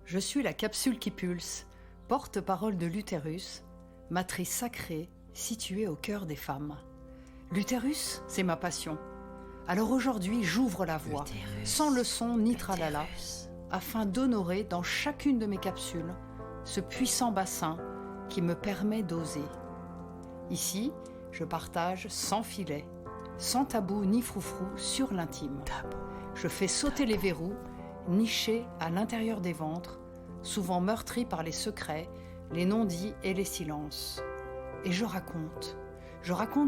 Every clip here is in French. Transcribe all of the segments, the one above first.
Je suis la capsule qui pulse, porte-parole de l'utérus, matrice sacrée située au cœur des femmes. L'utérus, c'est ma passion. Alors aujourd'hui, j'ouvre la voie, sans leçon ni tralala, afin d'honorer dans chacune de mes capsules ce puissant bassin qui me permet d'oser. Ici, je partage sans filet, sans tabou ni froufrou sur l'intime. Je fais sauter les verrous, nichés à l'intérieur des ventres, souvent meurtris par les secrets, les non-dits et les silences. Et je raconte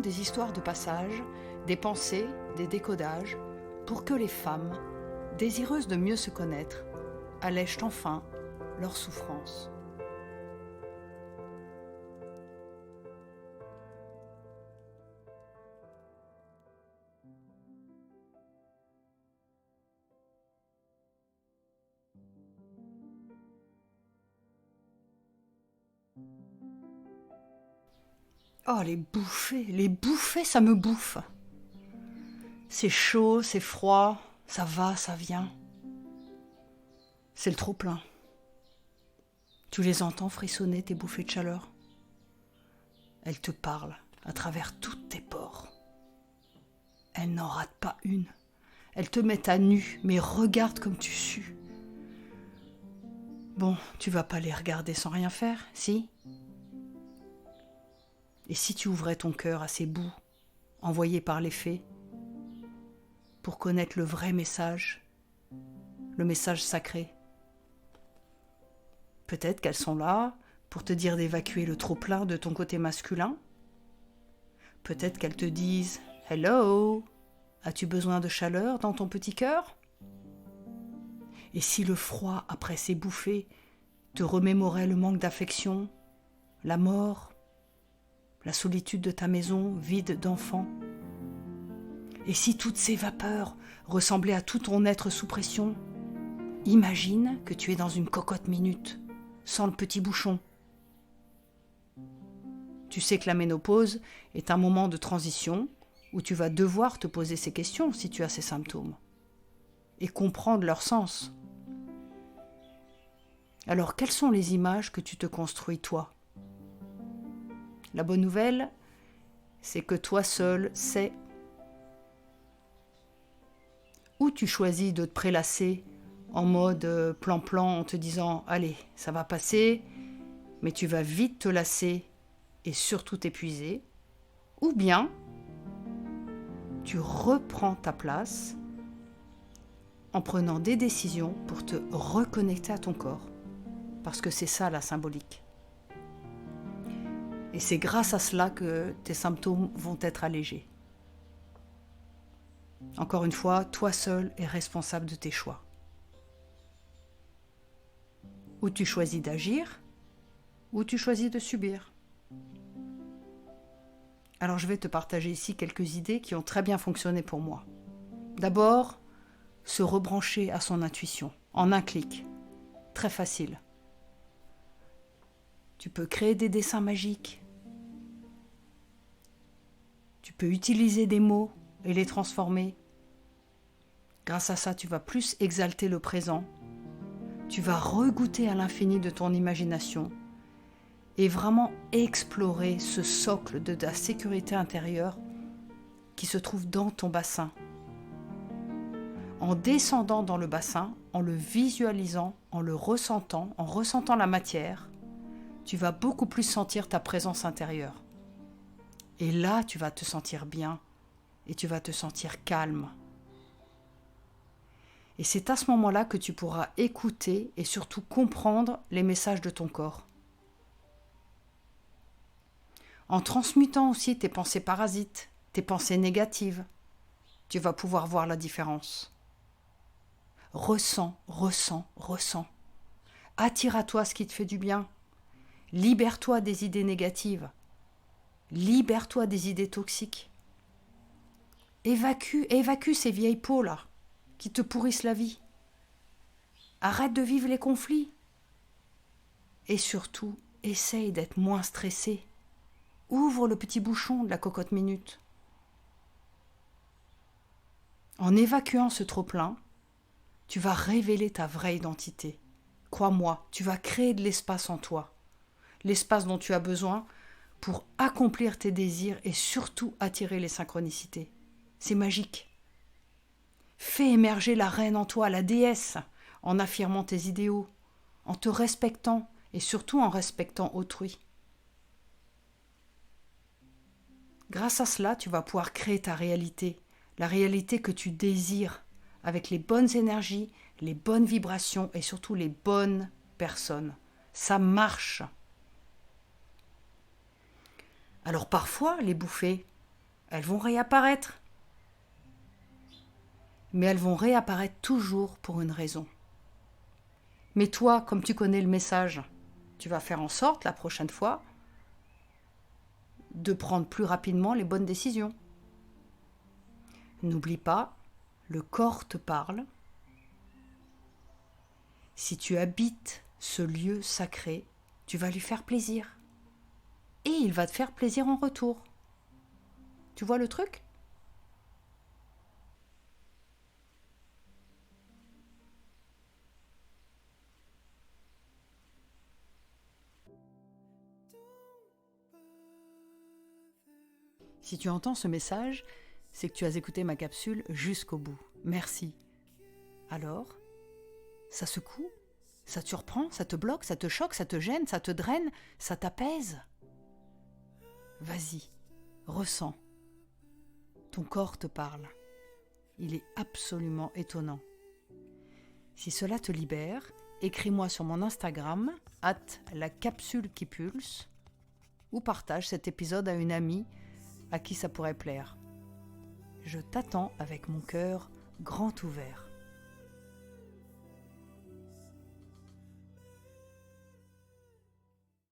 des histoires de passage, des pensées, des décodages, pour que les femmes, désireuses de mieux se connaître, allègent enfin leur souffrance. Oh, les bouffées, ça me bouffe. C'est chaud, c'est froid, ça va, ça vient. C'est le trop-plein. Tu les entends frissonner, tes bouffées de chaleur. Elles te parlent à travers toutes tes pores. Elles n'en ratent pas une. Elles te mettent à nu, mais regarde comme tu sues. Bon, tu vas pas les regarder sans rien faire, si ? Et si tu ouvrais ton cœur à ces bouts envoyés par les fées pour connaître le vrai message, le message sacré? Peut-être qu'elles sont là pour te dire d'évacuer le trop-plein de ton côté masculin. Peut-être qu'elles te disent « Hello, as-tu besoin de chaleur dans ton petit cœur ?» Et si le froid après ces bouffées te remémorait le manque d'affection, la mort, la solitude de ta maison vide d'enfants? Et si toutes ces vapeurs ressemblaient à tout ton être sous pression, imagine que tu es dans une cocotte minute, sans le petit bouchon. Tu sais que la ménopause est un moment de transition où tu vas devoir te poser ces questions si tu as ces symptômes et comprendre leur sens. Alors, quelles sont les images que tu te construis toi ? La bonne nouvelle, c'est que toi seul sais. Ou tu choisis de te prélasser en mode plan-plan en te disant « Allez, ça va passer », mais tu vas vite te lasser et surtout t'épuiser. Ou bien, tu reprends ta place en prenant des décisions pour te reconnecter à ton corps. Parce que c'est ça la symbolique. Et c'est grâce à cela que tes symptômes vont être allégés. Encore une fois, toi seul es responsable de tes choix. Ou tu choisis d'agir, ou tu choisis de subir. Alors je vais te partager ici quelques idées qui ont très bien fonctionné pour moi. D'abord, se rebrancher à son intuition, en un clic. Très facile. Tu peux créer des dessins magiques. Tu peux utiliser des mots et les transformer. Grâce à ça, tu vas plus exalter le présent. Tu vas regoûter à l'infini de ton imagination et vraiment explorer ce socle de ta sécurité intérieure qui se trouve dans ton bassin. En descendant dans le bassin, en le visualisant, en le ressentant, en ressentant la matière, tu vas beaucoup plus sentir ta présence intérieure. Et là, tu vas te sentir bien et tu vas te sentir calme. Et c'est à ce moment-là que tu pourras écouter et surtout comprendre les messages de ton corps. En transmutant aussi tes pensées parasites, tes pensées négatives, tu vas pouvoir voir la différence. Ressens, ressens, ressens. Attire à toi ce qui te fait du bien. Libère-toi des idées négatives. Libère-toi des idées toxiques. Évacue ces vieilles peaux là qui te pourrissent la vie. Arrête de vivre les conflits. Et surtout, essaye d'être moins stressé. Ouvre le petit bouchon de la cocotte minute. En évacuant ce trop-plein, tu vas révéler ta vraie identité. Crois-moi, tu vas créer de l'espace en toi. L'espace dont tu as besoin pour accomplir tes désirs et surtout attirer les synchronicités. C'est magique. Fais émerger la reine en toi, la déesse, en affirmant tes idéaux, en te respectant et surtout en respectant autrui. Grâce à cela, tu vas pouvoir créer ta réalité, la réalité que tu désires, avec les bonnes énergies, les bonnes vibrations et surtout les bonnes personnes. Ça marche. Alors parfois, les bouffées, elles vont réapparaître. Mais elles vont réapparaître toujours pour une raison. Mais toi, comme tu connais le message, tu vas faire en sorte, la prochaine fois, de prendre plus rapidement les bonnes décisions. N'oublie pas, le corps te parle. Si tu habites ce lieu sacré, tu vas lui faire plaisir. Et il va te faire plaisir en retour. Tu vois le truc ? Si tu entends ce message, c'est que tu as écouté ma capsule jusqu'au bout. Merci. Alors, ça secoue ? Ça te surprend ? Ça te bloque ? Ça te choque ? Ça te gêne ? Ça te draine ? Ça t'apaise ? Vas-y, ressens. Ton corps te parle. Il est absolument étonnant. Si cela te libère, écris-moi sur mon Instagram, @lacapsulequipulse, ou partage cet épisode à une amie à qui ça pourrait plaire. Je t'attends avec mon cœur grand ouvert.